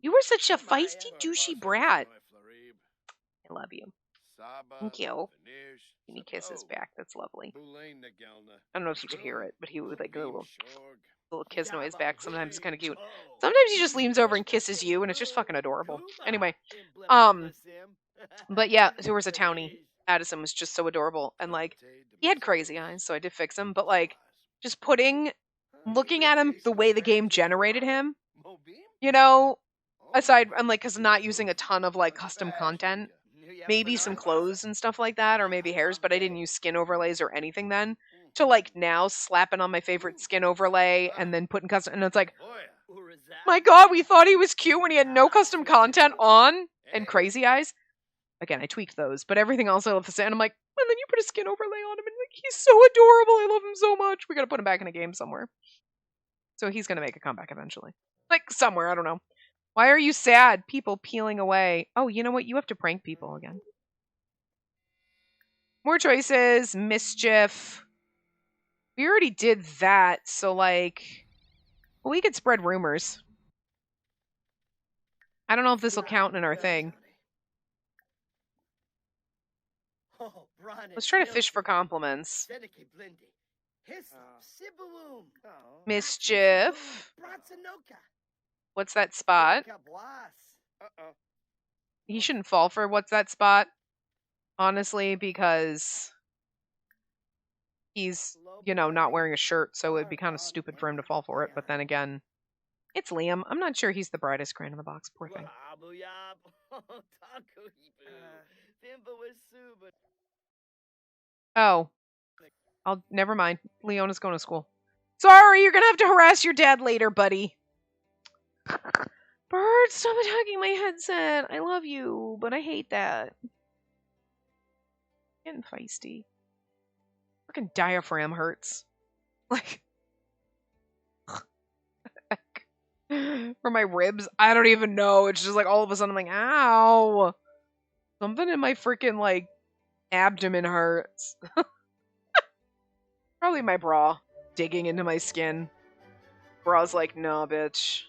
You were such a feisty, douchey brat. I love you. Thank you. Give me kisses back. That's lovely. I don't know if you could hear it, but he would like a little kiss noise back. Sometimes it's kind of cute. Sometimes he just leans over and kisses you, and it's just fucking adorable. Anyway, but yeah, there was a townie. Addison was just so adorable, and like he had crazy eyes, so I did fix him. But like, just looking at him the way the game generated him, you know, aside from like, cause not using a ton of like custom content, maybe some clothes and stuff like that, or maybe hairs, but I didn't use skin overlays or anything then. To like now slapping on my favorite skin overlay and then putting custom, and it's like, my god, we thought he was cute when he had no custom content on and crazy eyes. Again, I tweaked those, but everything else I love the same. I'm like, and then you put a skin overlay on him, and like, he's so adorable. I love him so much. We gotta put him back in a game somewhere. So he's gonna make a comeback eventually. Like somewhere, I don't know. Why are you sad? People peeling away. Oh, you know what? You have to prank people again. More choices. Mischief. We already did that, so like, well, we could spread rumors. I don't know if this will count in our thing. Let's try to fish for compliments. Mischief. What's that spot? He shouldn't fall for what's that spot, honestly, because he's, you know, not wearing a shirt, so it'd be kind of stupid for him to fall for it. But then again, it's Liam. I'm not sure he's the brightest crayon in the box. Poor thing. Oh. Never mind. Leona's going to school. Sorry, you're gonna have to harass your dad later, buddy. Bird, stop attacking my headset. I love you, but I hate that. Getting feisty. Fucking diaphragm hurts. Like, for my ribs, I don't even know. It's just like all of a sudden I'm like, ow. Something in my freaking like abdomen hurts. Probably my bra digging into my skin. Bra's like, no, bitch.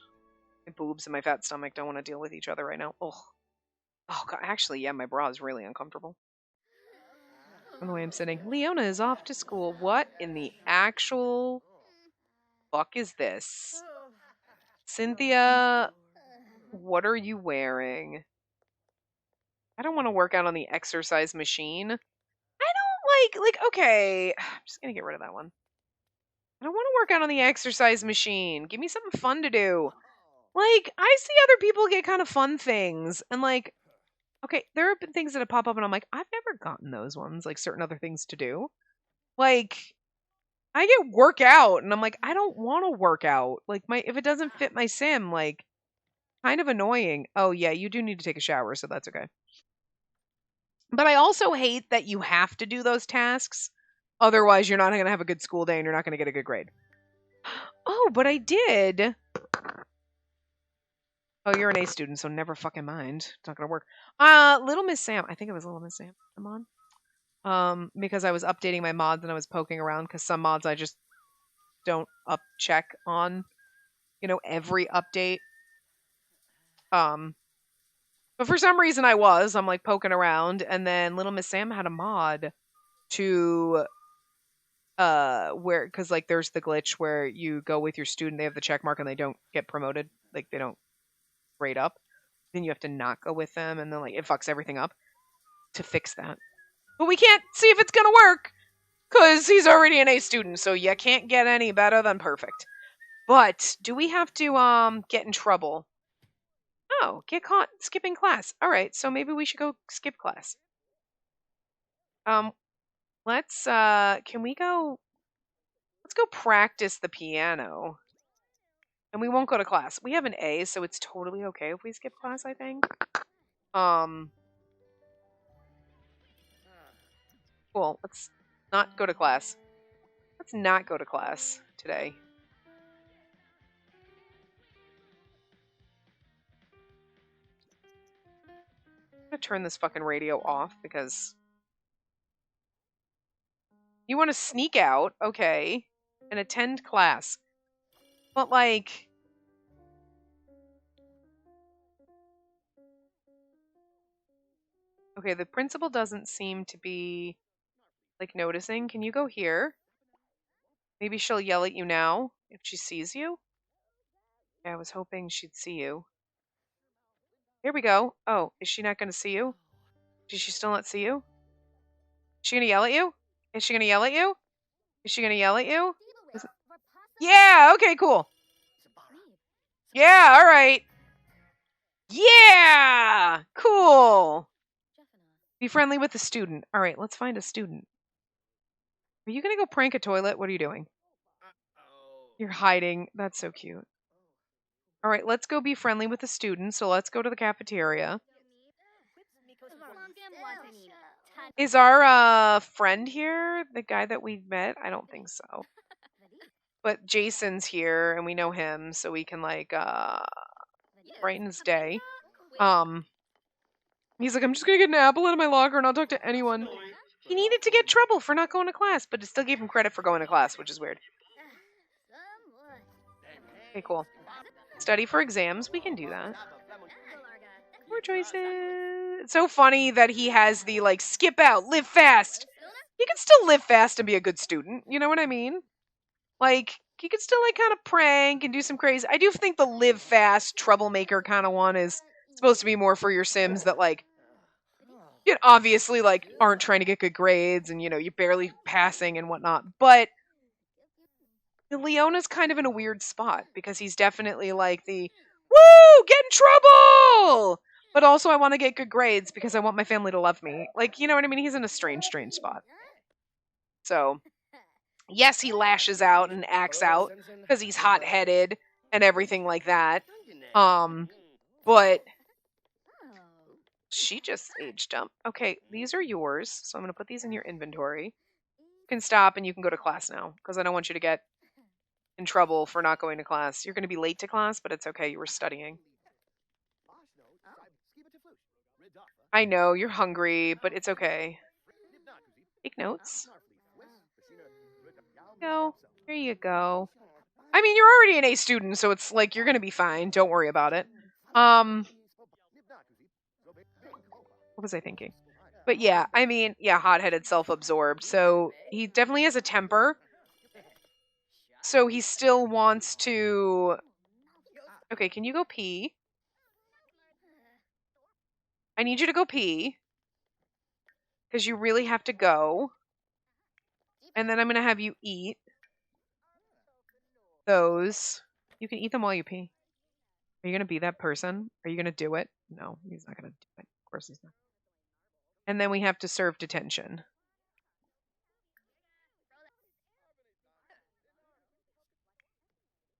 My boobs and my fat stomach don't want to deal with each other right now. Ugh. Oh, God. Actually, yeah, my bra is really uncomfortable. From the way I'm sitting. Leona is off to school. What in the actual fuck is this? Cynthia, what are you wearing? I don't want to work out on the exercise machine. I don't like, okay. I'm just going to get rid of that one. I don't want to work out on the exercise machine. Give me something fun to do. Like, I see other people get kind of fun things. And, like, okay, there have been things that have popped up and I'm like, I've never gotten those ones. Like, certain other things to do. Like, I get work out and I'm like, I don't want to work out. Like, if it doesn't fit my sim, like, kind of annoying. Oh, yeah, you do need to take a shower, so that's okay. But I also hate that you have to do those tasks. Otherwise, you're not going to have a good school day and you're not going to get a good grade. Oh, but I did. Oh, you're an A student, so never fucking mind. It's not going to work. Little Miss Sam. I think it was Little Miss Sam I'm on. Because I was updating my mods and I was poking around because some mods I just don't check on, every update. But But for some reason I'm like poking around, and then Little Miss Sam had a mod to where, because like there's the glitch where you go with your student, they have the check mark and they don't get promoted, like they don't grade up, then you have to not go with them, and then like it fucks everything up. To fix that, but we can't see if it's gonna work because he's already an A student, so you can't get any better than perfect. But do we have to get in trouble? Oh, get caught skipping class. All right, so maybe we should go skip class. Let's can we go, let's go practice the piano. And we won't go to class. We have an A, so it's totally okay if we skip class, I think. Cool. Let's not go to class. Let's not go to class today. I'm gonna turn this fucking radio off because you want to sneak out, okay, and attend class. But like, okay, the principal doesn't seem to be like noticing. Can you go here? Maybe she'll yell at you now if she sees you. Yeah, I was hoping she'd see you. Here we go. Oh, is she not going to see you? Did she still not see you? Is she going to yell at you? Is she going to yell at you? Is she going to yell at you? Yeah, okay, cool. Yeah, all right. Yeah, cool. Be friendly with the student. All right, let's find a student. Are you going to go prank a toilet? What are you doing? You're hiding. That's so cute. All right, let's go be friendly with the student. So let's go to the cafeteria. Is our friend here the guy that we met? I don't think so. But Jason's here and we know him, so we can like brighten his day. He's like, I'm just gonna get an apple out of my locker and I'll talk to anyone. He needed to get trouble for not going to class, but it still gave him credit for going to class, which is weird. Okay, cool. Study for exams, we can do that. More choices. It's so funny that he has the like skip out, live fast. He can still live fast and be a good student. You know what I mean? Like, he could still like kind of prank and do some crazy. I do think the live fast troublemaker kind of one is supposed to be more for your Sims that like, you obviously like aren't trying to get good grades and you know you're barely passing and whatnot. But Leona's kind of in a weird spot because he's definitely like the woo, get in trouble, but also I want to get good grades because I want my family to love me. Like, you know what I mean? He's in a strange spot. So, yes, he lashes out and acts out because he's hot-headed and everything like that. But she just age jumped. Okay, these are yours, so I'm going to put these in your inventory. You can stop and you can go to class now because I don't want you to get in trouble for not going to class. You're going to be late to class, but it's okay. You were studying. I know, you're hungry, but it's okay. Take notes. Go. Here you go. I mean, you're already an A student, so it's like you're going to be fine. Don't worry about it. What was I thinking? But yeah, I mean, yeah, hot-headed, self-absorbed. So he definitely has a temper. So he still wants to... Okay, can you go pee? I need you to go pee. Because you really have to go. And then I'm going to have you eat those. You can eat them while you pee. Are you going to be that person? Are you going to do it? No, he's not going to do it. Of course he's not. And then we have to serve detention.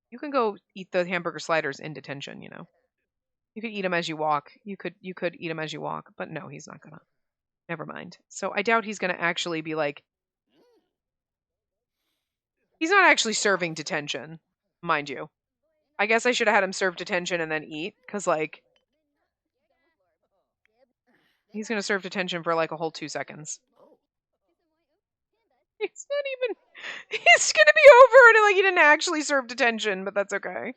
You can go eat the hamburger sliders in detention, you know. You could eat them as you walk. You could eat them as you walk, but no, he's not gonna. Never mind. So I doubt he's gonna actually be like. He's not actually serving detention, mind you. I guess I should have had him serve detention and then eat, because like. He's gonna serve detention for like a whole 2 seconds. He's not even. He's gonna be over and like he didn't actually serve detention, but that's okay.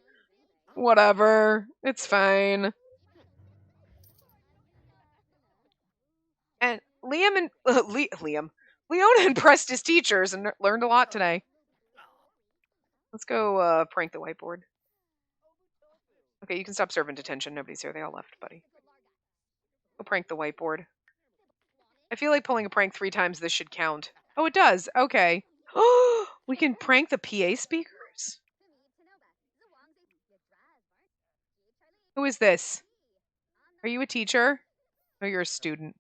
Whatever. It's fine. Leona impressed his teachers and learned a lot today. Let's go prank the whiteboard. Okay, you can stop serving detention. Nobody's here. They all left, buddy. Go prank the whiteboard. I feel like pulling a prank 3 times this should count. Oh, it does. Okay. We can prank the PA speakers? Who is this? Are you a teacher? No, you're a student.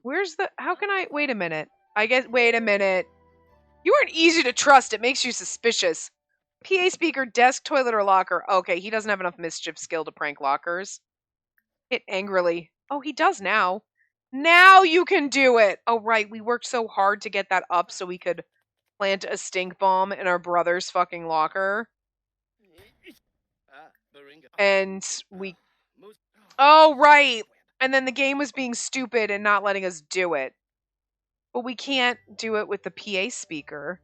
Where's the... How can I... Wait a minute. Wait a minute. You aren't easy to trust. It makes you suspicious. PA speaker, desk, toilet, or locker. Okay, he doesn't have enough mischief skill to prank lockers. Hit angrily. Oh, he does now. Now you can do it. Oh, right. We worked so hard to get that up so we could plant a stink bomb in our brother's fucking locker. And we... Oh, right. And then the game was being stupid and not letting us do it. But we can't do it with the PA speaker.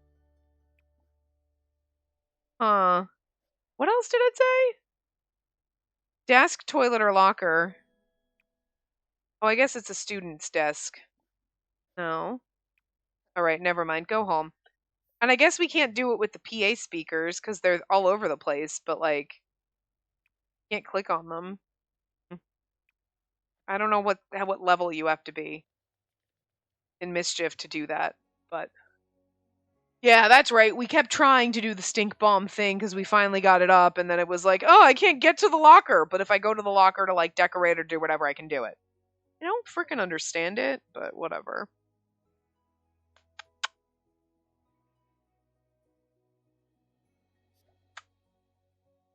Huh. What else did it say? Desk, toilet, or locker. Oh, I guess it's a student's desk. No. Alright, never mind. Go home. And I guess we can't do it with the PA speakers because they're all over the place, but like, can't click on them. I don't know what level you have to be in mischief to do that, but yeah, that's right. We kept trying to do the stink bomb thing because we finally got it up, and then it was like, oh, I can't get to the locker, but if I go to the locker to like decorate or do whatever, I can do it. I don't freaking understand it, but whatever.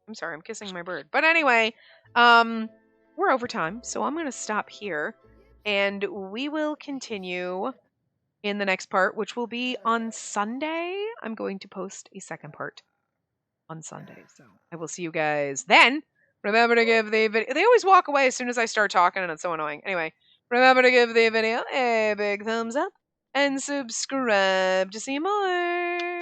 I'm sorry, I'm kissing my bird. But anyway, we're over time, so I'm going to stop here, and we will continue in the next part, which will be on Sunday. I'm going to post a second part on Sunday, so I will see you guys then. Remember to give the video... They always walk away as soon as I start talking, and it's so annoying. Anyway, remember to give the video a big thumbs up, and subscribe to see more.